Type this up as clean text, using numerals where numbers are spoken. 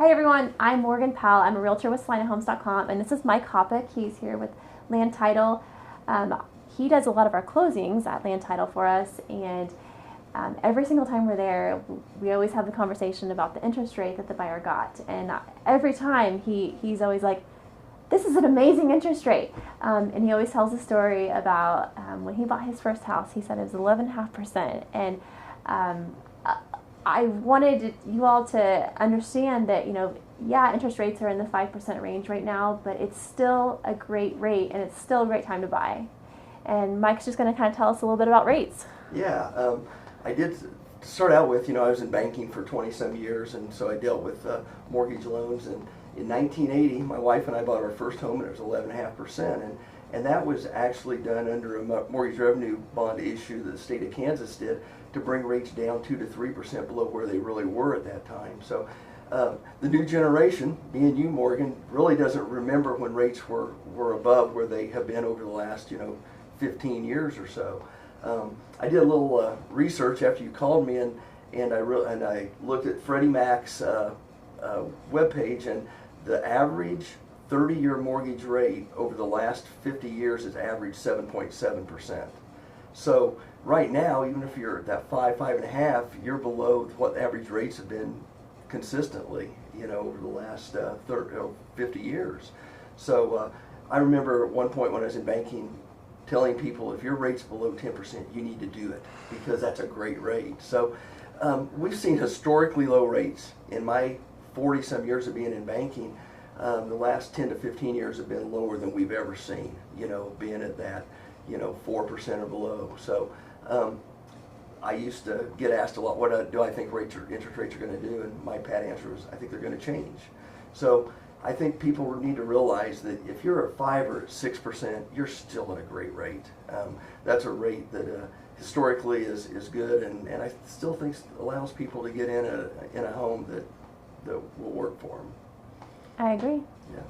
Hi everyone, I'm Morgan Powell. I'm a realtor with SalinaHomes.com, and this is Mike Hoppock. He's here with Land Title. He does a lot of our closings at Land Title for us, and every single time we're there, we always have the conversation about the interest rate that the buyer got. And every time he's always like, "This is an amazing interest rate." And he always tells a story about when he bought his first house. He said it was 11.5%, and I wanted you all to understand that, yeah, interest rates are in the 5% range right now, but it's still a great rate, and it's still a great time to buy. And Mike's just going to kind of tell us a little bit about rates. Yeah, I did start out with, I was in banking for 20-some years, and so I dealt with mortgage loans. And in 1980, my wife and I bought our first home, and it was 11.5%. And that was actually done under a mortgage revenue bond issue that the state of Kansas did to bring rates down 2 to 3% below where they really were at that time. So the new generation, me and you, Morgan, really doesn't remember when rates were above where they have been over the last 15 years or so. I did a little research after you called me, and I looked at Freddie Mac's webpage, and the average 30-year mortgage rate over the last 50 years has averaged 7.7%. So right now, even if you're at that 5.5, you're below what average rates have been consistently, over the last 50 years. So I remember at one point when I was in banking telling people, if your rate's below 10%, you need to do it, because that's a great rate. So we've seen historically low rates in my 40-some years of being in banking. The last 10 to 15 years have been lower than we've ever seen, being at that, 4% or below. So I used to get asked a lot, what do I think interest rates are going to do? And my pat answer was, I think they're going to change. So I think people need to realize that if you're at 5 or at 6%, you're still at a great rate. That's a rate that historically is good, and I still think allows people to get in a home that will work for them. I agree. Yeah.